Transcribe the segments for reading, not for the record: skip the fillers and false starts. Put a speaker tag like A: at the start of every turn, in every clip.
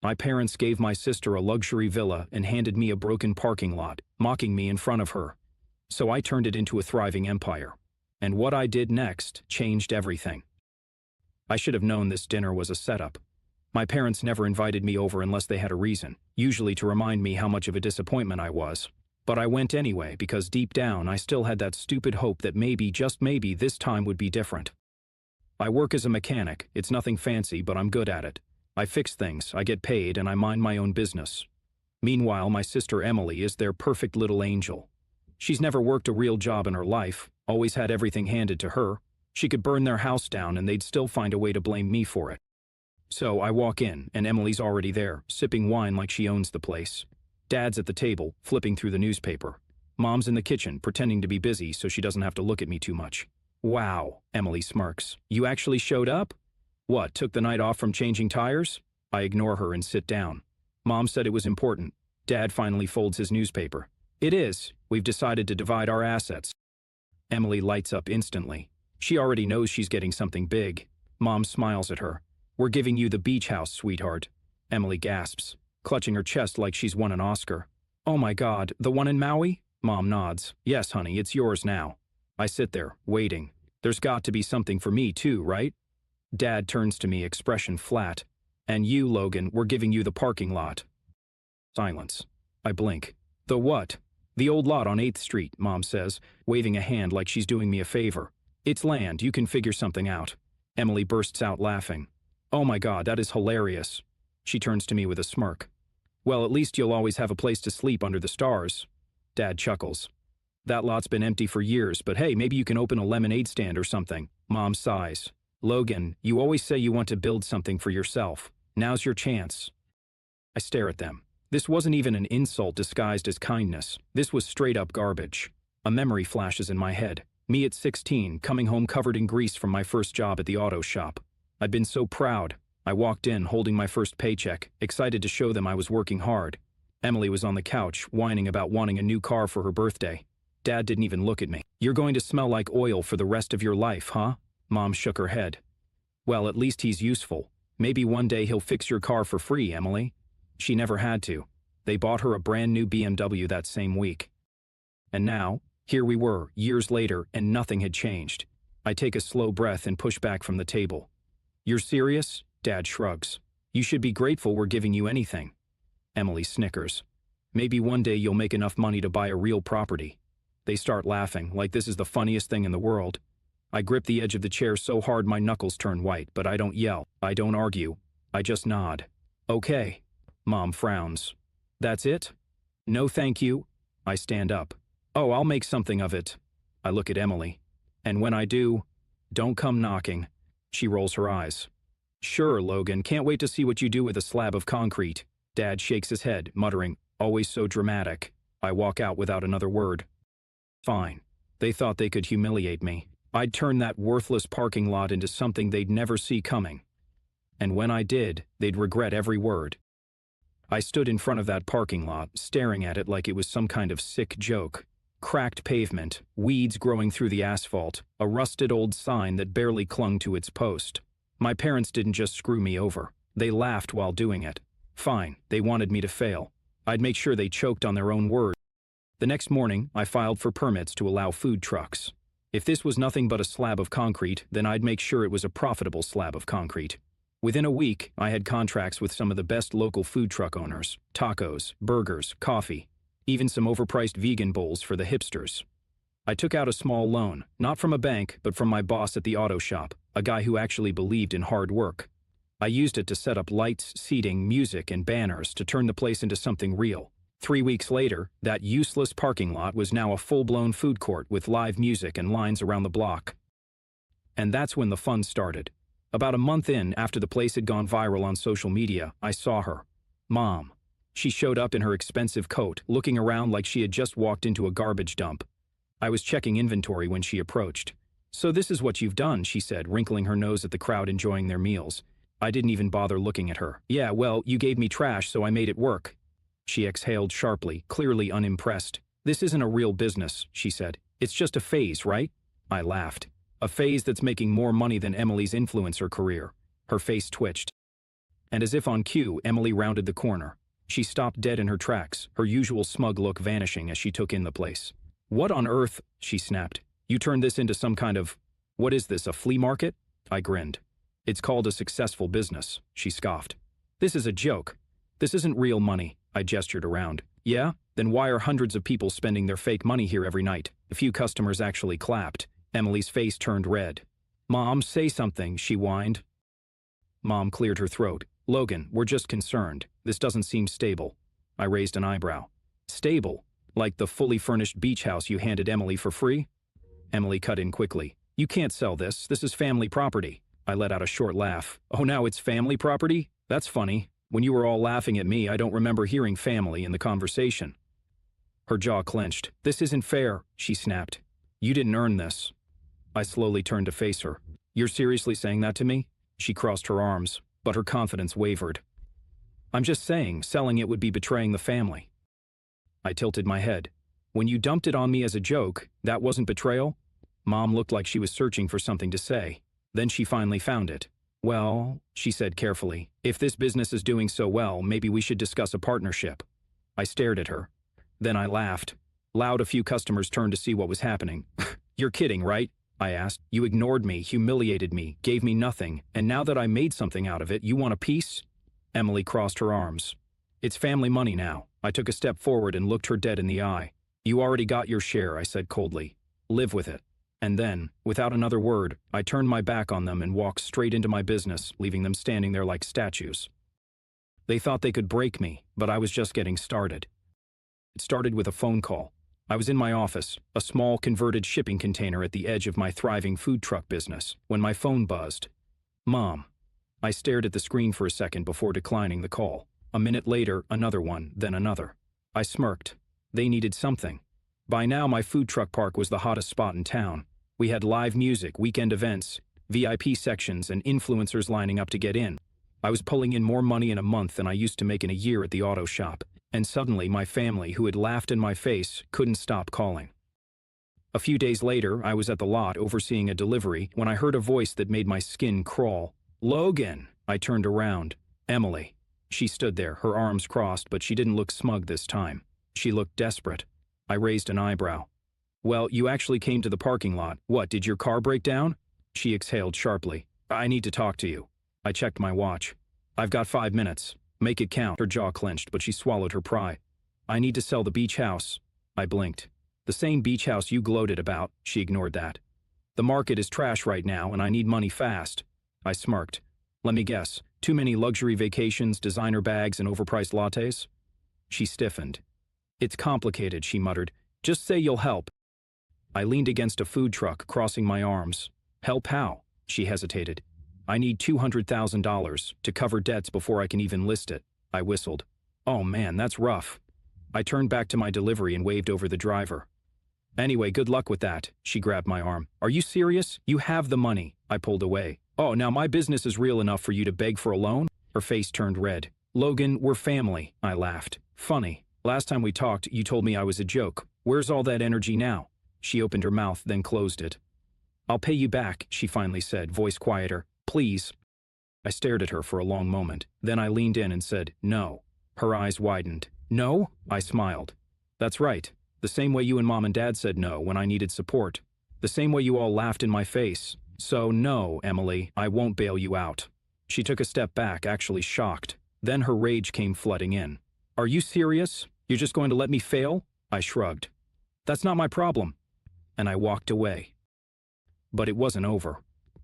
A: My parents gave my sister a luxury villa and handed me a broken parking lot, mocking me in front of her. So I turned it into a thriving empire. And what I did next changed everything. I should have known this dinner was a setup. My parents never invited me over unless they had a reason, usually to remind me how much of a disappointment I was. But I went anyway because deep down I still had that stupid hope that maybe, just maybe, this time would be different. I work as a mechanic. It's nothing fancy, but I'm good at it. I fix things, I get paid, and I mind my own business. Meanwhile, my sister Emily is their perfect little angel. She's never worked a real job in her life, always had everything handed to her. She could burn their house down and they'd still find a way to blame me for it. So I walk in, and Emily's already there, sipping wine like she owns the place. Dad's at the table, flipping through the newspaper. Mom's in the kitchen, pretending to be busy so she doesn't have to look at me too much. Wow, Emily smirks. You actually showed up? What, took the night off from changing tires? I ignore her and sit down. Mom said it was important. Dad finally folds his newspaper. It is. We've decided to divide our assets. Emily lights up instantly. She already knows she's getting something big. Mom smiles at her. We're giving you the beach house, sweetheart. Emily gasps, clutching her chest like she's won an Oscar. Oh my God, the one in Maui? Mom nods. Yes, honey, it's yours now. I sit there, waiting. There's got to be something for me too, right? Dad turns to me, expression flat. And you, Logan, we're giving you the parking lot. Silence. I blink. The what? The old lot on 8th Street, Mom says, waving a hand like she's doing me a favor. It's land, you can figure something out. Emily bursts out laughing. Oh my God, that is hilarious. She turns to me with a smirk. Well, at least you'll always have a place to sleep under the stars. Dad chuckles. That lot's been empty for years, but hey, maybe you can open a lemonade stand or something. Mom sighs. Logan, you always say you want to build something for yourself. Now's your chance. I stare at them. This wasn't even an insult disguised as kindness. This was straight up garbage. A memory flashes in my head. Me at 16, coming home covered in grease from my first job at the auto shop. I'd been so proud. I walked in holding my first paycheck, excited to show them I was working hard. Emily was on the couch, whining about wanting a new car for her birthday. Dad didn't even look at me. You're going to smell like oil for the rest of your life, huh? Mom shook her head. Well, at least he's useful. Maybe one day he'll fix your car for free, Emily. She never had to. They bought her a brand new BMW that same week. And now, here we were, years later, and nothing had changed. I take a slow breath and push back from the table. You're serious? Dad shrugs. You should be grateful we're giving you anything. Emily snickers. Maybe one day you'll make enough money to buy a real property. They start laughing, like this is the funniest thing in the world. I grip the edge of the chair so hard my knuckles turn white, but I don't yell. I don't argue. I just nod. Okay. Mom frowns. That's it? No thank you. I stand up. Oh, I'll make something of it. I look at Emily. And when I do, don't come knocking. She rolls her eyes. Sure, Logan, can't wait to see what you do with a slab of concrete. Dad shakes his head, muttering, always so dramatic. I walk out without another word. Fine. They thought they could humiliate me. I'd turn that worthless parking lot into something they'd never see coming. And when I did, they'd regret every word. I stood in front of that parking lot, staring at it like it was some kind of sick joke. Cracked pavement, weeds growing through the asphalt, a rusted old sign that barely clung to its post. My parents didn't just screw me over. They laughed while doing it. Fine, they wanted me to fail. I'd make sure they choked on their own words. The next morning, I filed for permits to allow food trucks. If this was nothing but a slab of concrete, then I'd make sure it was a profitable slab of concrete. Within a week, I had contracts with some of the best local food truck owners. Tacos, burgers, coffee, even some overpriced vegan bowls for the hipsters. I took out a small loan, not from a bank, but from my boss at the auto shop, a guy who actually believed in hard work. I used it to set up lights, seating, music, and banners to turn the place into something real. 3 weeks later, that useless parking lot was now a full-blown food court with live music and lines around the block. And that's when the fun started. About a month in, after the place had gone viral on social media, I saw her. Mom. She showed up in her expensive coat, looking around like she had just walked into a garbage dump. I was checking inventory when she approached. So this is what you've done, she said, wrinkling her nose at the crowd enjoying their meals. I didn't even bother looking at her. Yeah, well, you gave me trash, so I made it work. She exhaled sharply, clearly unimpressed. This isn't a real business, she said. It's just a phase, right? I laughed. A phase that's making more money than Emily's influencer career. Her face twitched. And as if on cue, Emily rounded the corner. She stopped dead in her tracks, her usual smug look vanishing as she took in the place. "What on earth?" she snapped. "You turned this into some kind of... What is this, a flea market?" I grinned. "It's called a successful business," she scoffed. "This is a joke. This isn't real money," I gestured around. "Yeah? Then why are hundreds of people spending their fake money here every night?" A few customers actually clapped. Emily's face turned red. "Mom, say something," she whined. Mom cleared her throat. "Logan, we're just concerned. This doesn't seem stable." I raised an eyebrow. "Stable? Like the fully furnished beach house you handed Emily for free?" Emily cut in quickly. "You can't sell this. This is family property." I let out a short laugh. "Oh, now it's family property? That's funny. When you were all laughing at me, I don't remember hearing family in the conversation." Her jaw clenched. "This isn't fair," she snapped. "You didn't earn this." I slowly turned to face her. "You're seriously saying that to me?" She crossed her arms, but her confidence wavered. "I'm just saying, selling it would be betraying the family." I tilted my head. "When you dumped it on me as a joke, that wasn't betrayal?" Mom looked like she was searching for something to say. Then she finally found it. "Well," she said carefully, "if this business is doing so well, maybe we should discuss a partnership." I stared at her. Then I laughed. Loud, a few customers turned to see what was happening. "You're kidding, right?" I asked. "You ignored me, humiliated me, gave me nothing, and now that I made something out of it, you want a piece?" Emily crossed her arms. "It's family money now." I took a step forward and looked her dead in the eye. "You already got your share," I said coldly. "Live with it." And then, without another word, I turned my back on them and walked straight into my business, leaving them standing there like statues. They thought they could break me, but I was just getting started. It started with a phone call. I was in my office, a small converted shipping container at the edge of my thriving food truck business, when my phone buzzed. "Mom." I stared at the screen for a second before declining the call. A minute later, another one, then another. I smirked. They needed something. By now, my food truck park was the hottest spot in town. We had live music, weekend events, VIP sections, and influencers lining up to get in. I was pulling in more money in a month than I used to make in a year at the auto shop. And suddenly, my family, who had laughed in my face, couldn't stop calling. A few days later, I was at the lot overseeing a delivery when I heard a voice that made my skin crawl. "Logan!" I turned around. Emily. She stood there, her arms crossed, but she didn't look smug this time. She looked desperate. I raised an eyebrow. "Well, you actually came to the parking lot. What, did your car break down?" She exhaled sharply. "I need to talk to you." I checked my watch. "I've got 5 minutes. Make it count." Her jaw clenched, but she swallowed her pride. "I need to sell the beach house." I blinked. "The same beach house you gloated about." She ignored that. "The market is trash right now, and I need money fast." I smirked. "Let me guess. Too many luxury vacations, designer bags, and overpriced lattes?" She stiffened. "It's complicated," she muttered. "Just say you'll help." I leaned against a food truck, crossing my arms. "Help how?" She hesitated. "I need $200,000 to cover debts before I can even list it." I whistled. "Oh man, that's rough." I turned back to my delivery and waved over the driver. "Anyway, good luck with that." She grabbed my arm. "Are you serious? You have the money." I pulled away. "Oh, now my business is real enough for you to beg for a loan?" Her face turned red. "Logan, we're family." I laughed. "Funny. Last time we talked, you told me I was a joke. Where's all that energy now?" She opened her mouth, then closed it. "I'll pay you back," she finally said, voice quieter. "Please." I stared at her for a long moment. Then I leaned in and said, "No." Her eyes widened. "No?" I smiled. "That's right. The same way you and Mom and Dad said no when I needed support. The same way you all laughed in my face. So no, Emily, I won't bail you out." She took a step back, actually shocked. Then her rage came flooding in. "Are you serious? You're just going to let me fail?" I shrugged. "That's not my problem." And I walked away. But it wasn't over.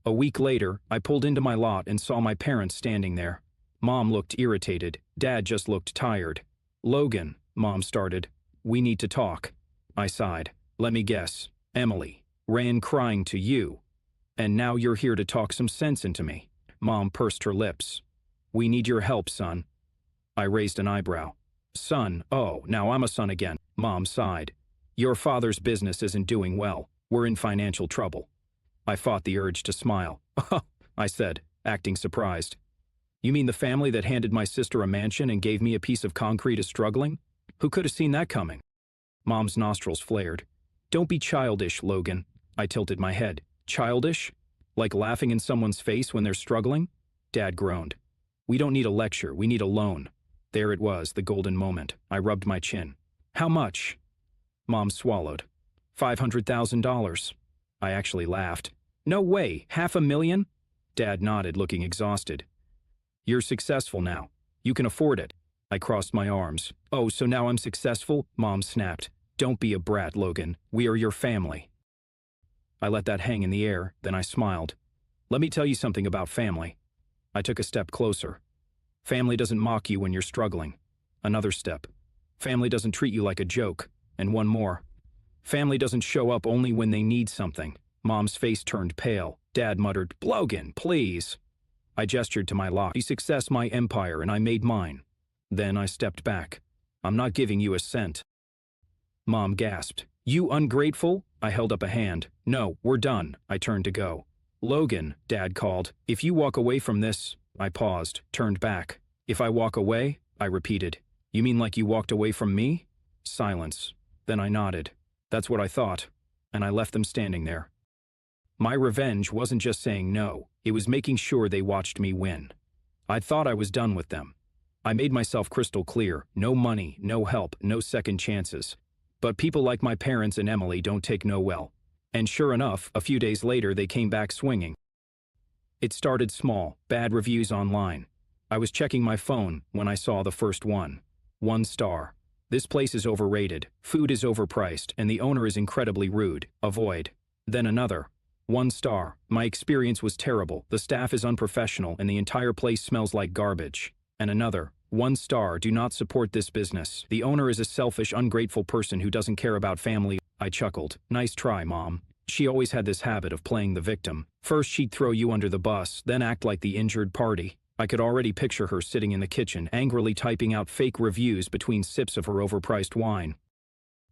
A: A week later, I pulled into my lot and saw my parents standing there. Mom looked irritated. Dad just looked tired. "Logan," Mom started, "we need to talk." I sighed. "Let me guess. Emily ran crying to you. And now you're here to talk some sense into me." Mom pursed her lips. "We need your help, son." I raised an eyebrow. "Son? Oh, now I'm a son again." Mom sighed. "Your father's business isn't doing well. We're in financial trouble." I fought the urge to smile. I said, acting surprised. "You mean the family that handed my sister a mansion and gave me a piece of concrete is struggling? Who could have seen that coming?" Mom's nostrils flared. "Don't be childish, Logan." I tilted my head. "Childish? Like laughing in someone's face when they're struggling?" Dad groaned. We don't need a lecture, we need a loan. There it was, the golden moment. I rubbed my chin. How much? Mom swallowed. $500,000. I actually laughed. No way, $500,000? Dad nodded, looking exhausted. You're successful now. You can afford it. I crossed my arms. Oh, so now I'm successful? Mom snapped. Don't be a brat, Logan. We are your family. I let that hang in the air, then I smiled. Let me tell you something about family. I took a step closer. Family doesn't mock you when you're struggling. Another step. Family doesn't treat you like a joke. And one more. Family doesn't show up only when they need something. Mom's face turned pale. Dad muttered, Logan, please. I gestured to my lot. Success, my empire, and I made mine. Then I stepped back. I'm not giving you a cent. Mom gasped. You ungrateful? I held up a hand. No, we're done. I turned to go. Logan, Dad called. If you walk away from this... I paused, turned back. If I walk away? I repeated. You mean like you walked away from me? Silence. Then I nodded. That's what I thought. And I left them standing there. My revenge wasn't just saying no. It was making sure they watched me win. I thought I was done with them. I made myself crystal clear. No money, no help, no second chances. But people like my parents and Emily don't take no well. And sure enough, a few days later they came back swinging. It started small, bad reviews online. I was checking my phone when I saw the first one. 1 star. This place is overrated, food is overpriced, and the owner is incredibly rude. Avoid. Then another. 1 star. My experience was terrible, the staff is unprofessional, and the entire place smells like garbage. And another. 1 star. Do not support this business. The owner is a selfish, ungrateful person who doesn't care about family. I chuckled. Nice try, Mom. She always had this habit of playing the victim. First she'd throw you under the bus, then act like the injured party. I could already picture her sitting in the kitchen, angrily typing out fake reviews between sips of her overpriced wine.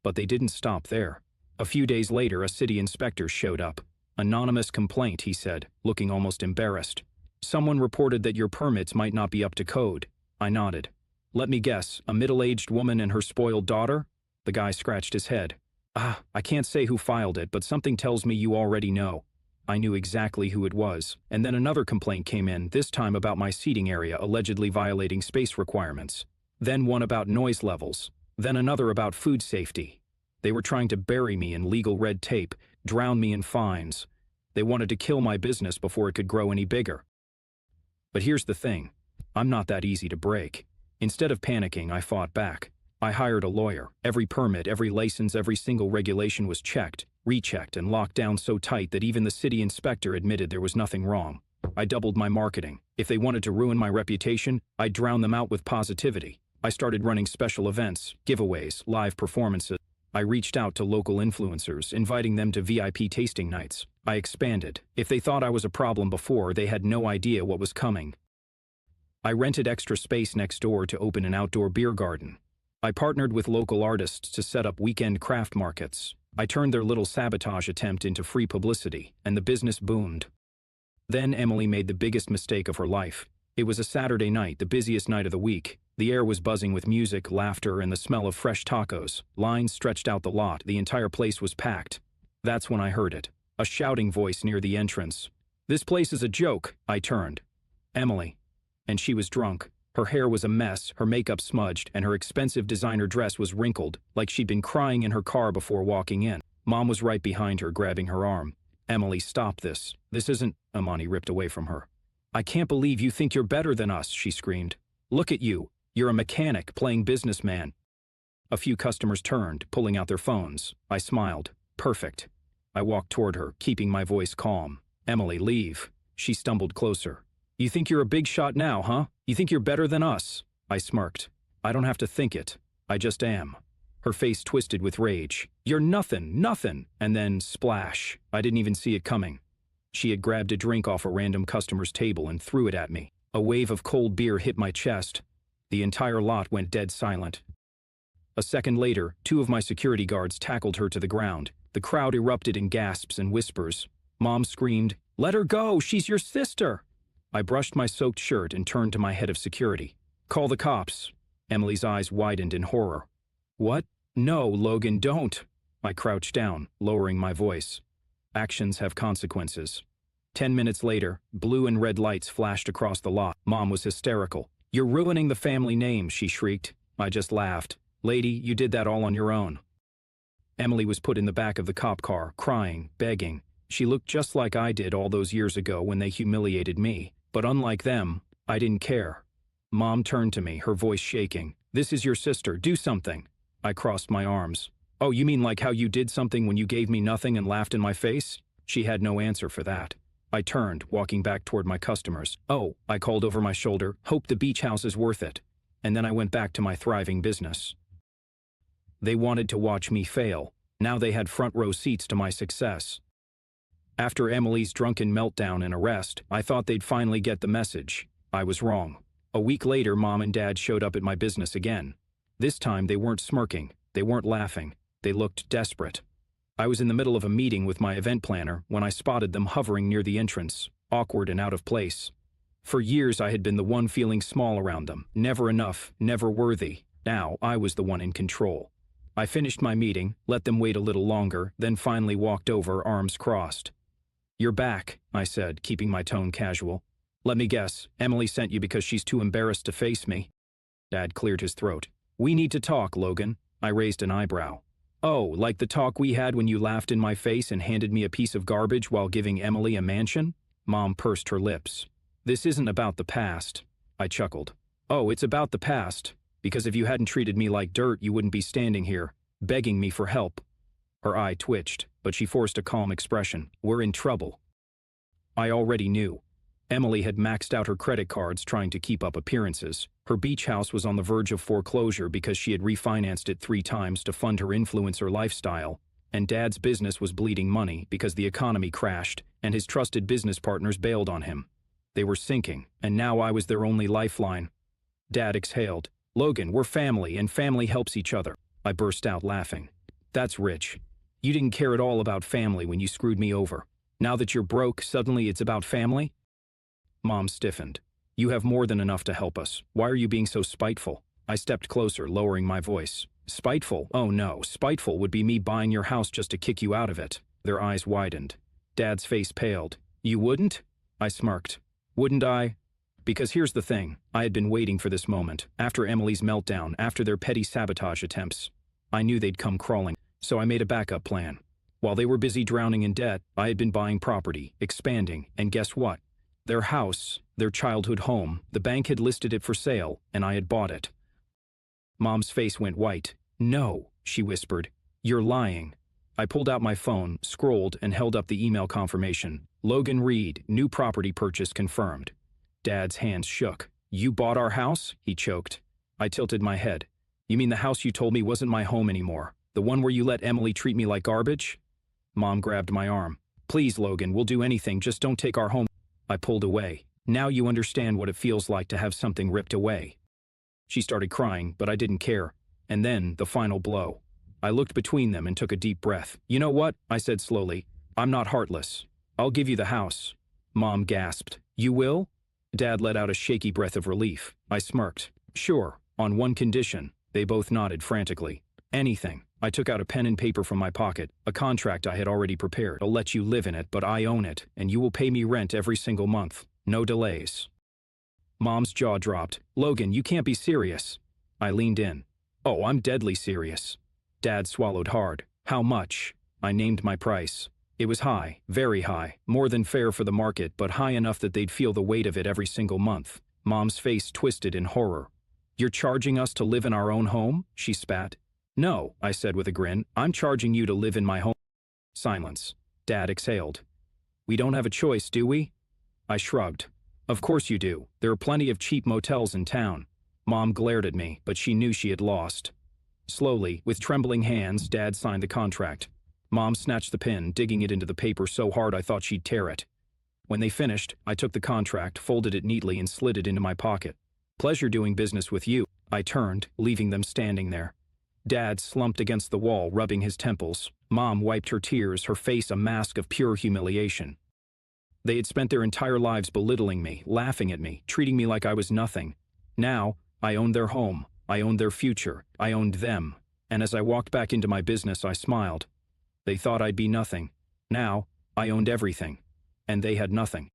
A: But they didn't stop there. A few days later, a city inspector showed up. Anonymous complaint, he said, looking almost embarrassed. Someone reported that your permits might not be up to code. I nodded. Let me guess, a middle-aged woman and her spoiled daughter? The guy scratched his head. I can't say who filed it, but something tells me you already know. I knew exactly who it was. And then another complaint came in, this time about my seating area allegedly violating space requirements. Then one about noise levels. Then another about food safety. They were trying to bury me in legal red tape, drown me in fines. They wanted to kill my business before it could grow any bigger. But here's the thing. I'm not that easy to break. Instead of panicking, I fought back. I hired a lawyer. Every permit, every license, every single regulation was checked, rechecked, and locked down so tight that even the city inspector admitted there was nothing wrong. I doubled my marketing. If they wanted to ruin my reputation, I'd drown them out with positivity. I started running special events, giveaways, live performances. I reached out to local influencers, inviting them to VIP tasting nights. I expanded. If they thought I was a problem before, they had no idea what was coming. I rented extra space next door to open an outdoor beer garden. I partnered with local artists to set up weekend craft markets. I turned their little sabotage attempt into free publicity, and the business boomed. Then Emily made the biggest mistake of her life. It was a Saturday night, the busiest night of the week. The air was buzzing with music, laughter, and the smell of fresh tacos. Lines stretched out the lot. The entire place was packed. That's when I heard it. A shouting voice near the entrance. This place is a joke. I turned. Emily. And she was drunk. Her hair was a mess, her makeup smudged, and her expensive designer dress was wrinkled, like she'd been crying in her car before walking in. Mom was right behind her, grabbing her arm. Emily, stop this. This isn't... Amani ripped away from her. I can't believe you think you're better than us, she screamed. Look at you. You're a mechanic, playing businessman. A few customers turned, pulling out their phones. I smiled. Perfect. I walked toward her, keeping my voice calm. Emily, leave. She stumbled closer. You think you're a big shot now, huh? You think you're better than us? I smirked. I don't have to think it. I just am. Her face twisted with rage. You're nothing, nothing. And then, splash. I didn't even see it coming. She had grabbed a drink off a random customer's table and threw it at me. A wave of cold beer hit my chest. The entire lot went dead silent. A second later, 2 of my security guards tackled her to the ground. The crowd erupted in gasps and whispers. Mom screamed, "Let her go! She's your sister!" I brushed my soaked shirt and turned to my head of security. Call the cops. Emily's eyes widened in horror. What? No, Logan, don't. I crouched down, lowering my voice. Actions have consequences. 10 minutes later, blue and red lights flashed across the lot. Mom was hysterical. "You're ruining the family name," she shrieked. I just laughed. "Lady, you did that all on your own." Emily was put in the back of the cop car, crying, begging. She looked just like I did all those years ago when they humiliated me. But unlike them, I didn't care. Mom turned to me, her voice shaking. "This is your sister. Do something." I crossed my arms. "Oh, you mean like how you did something when you gave me nothing and laughed in my face?" She had no answer for that. I turned, walking back toward my customers. "Oh," I called over my shoulder, "hope the beach house is worth it." And then I went back to my thriving business. They wanted to watch me fail. Now they had front row seats to my success. After Emily's drunken meltdown and arrest, I thought they'd finally get the message. I was wrong. A week later, Mom and Dad showed up at my business again. This time they weren't smirking, they weren't laughing, they looked desperate. I was in the middle of a meeting with my event planner when I spotted them hovering near the entrance, awkward and out of place. For years I had been the one feeling small around them, never enough, never worthy. Now I was the one in control. I finished my meeting, let them wait a little longer, then finally walked over, arms crossed. "You're back," I said, keeping my tone casual. "Let me guess, Emily sent you because she's too embarrassed to face me." Dad cleared his throat. "We need to talk, Logan." I raised an eyebrow. "Oh, like the talk we had when you laughed in my face and handed me a piece of garbage while giving Emily a mansion?" Mom pursed her lips. "This isn't about the past." I chuckled. "Oh, it's about the past. Because if you hadn't treated me like dirt, you wouldn't be standing here, begging me for help." Her eye twitched, but she forced a calm expression. "We're in trouble." I already knew. Emily had maxed out her credit cards trying to keep up appearances. Her beach house was on the verge of foreclosure because she had refinanced it 3 times to fund her influencer lifestyle, and Dad's business was bleeding money because the economy crashed and his trusted business partners bailed on him. They were sinking, and now I was their only lifeline. Dad exhaled. "Logan, we're family, and family helps each other." I burst out laughing. "That's rich. You didn't care at all about family when you screwed me over. Now that you're broke, suddenly it's about family?" Mom stiffened. "You have more than enough to help us. Why are you being so spiteful?" I stepped closer, lowering my voice. "Spiteful? Oh no, spiteful would be me buying your house just to kick you out of it." Their eyes widened. Dad's face paled. "You wouldn't?" I smirked. "Wouldn't I? Because here's the thing, I had been waiting for this moment, after Emily's meltdown, after their petty sabotage attempts. I knew they'd come crawling, so I made a backup plan. While they were busy drowning in debt, I had been buying property, expanding, and guess what? Their house, their childhood home, the bank had listed it for sale, and I had bought it. Mom's face went white. "No," she whispered. "You're lying." I pulled out my phone, scrolled, and held up the email confirmation. "Logan Reed, new property purchase confirmed." Dad's hands shook. "You bought our house?" he choked. I tilted my head. "You mean the house you told me wasn't my home anymore? The one where you let Emily treat me like garbage?" Mom grabbed my arm. "Please, Logan, we'll do anything, just don't take our home." I pulled away. "Now you understand what it feels like to have something ripped away." She started crying, but I didn't care. And then, the final blow. I looked between them and took a deep breath. "You know what?" I said slowly. "I'm not heartless. I'll give you the house." Mom gasped. "You will?" Dad let out a shaky breath of relief. I smirked. "Sure, on one condition." They both nodded frantically. "Anything." I took out a pen and paper from my pocket, a contract I had already prepared. "I'll let you live in it, but I own it, and you will pay me rent every single month. No delays." Mom's jaw dropped. "Logan, you can't be serious." I leaned in. "Oh, I'm deadly serious." Dad swallowed hard. "How much?" I named my price. It was high, very high, more than fair for the market, but high enough that they'd feel the weight of it every single month. Mom's face twisted in horror. "You're charging us to live in our own home?" she spat. "No," I said with a grin. "I'm charging you to live in my home." Silence. Dad exhaled. "We don't have a choice, do we?" I shrugged. "Of course you do. There are plenty of cheap motels in town." Mom glared at me, but she knew she had lost. Slowly, with trembling hands, Dad signed the contract. Mom snatched the pen, digging it into the paper so hard I thought she'd tear it. When they finished, I took the contract, folded it neatly, and slid it into my pocket. "Pleasure doing business with you." I turned, leaving them standing there. Dad slumped against the wall, rubbing his temples. Mom wiped her tears, her face a mask of pure humiliation. They had spent their entire lives belittling me, laughing at me, treating me like I was nothing. Now, I owned their home. I owned their future. I owned them. And as I walked back into my business, I smiled. They thought I'd be nothing. Now, I owned everything. and they had nothing.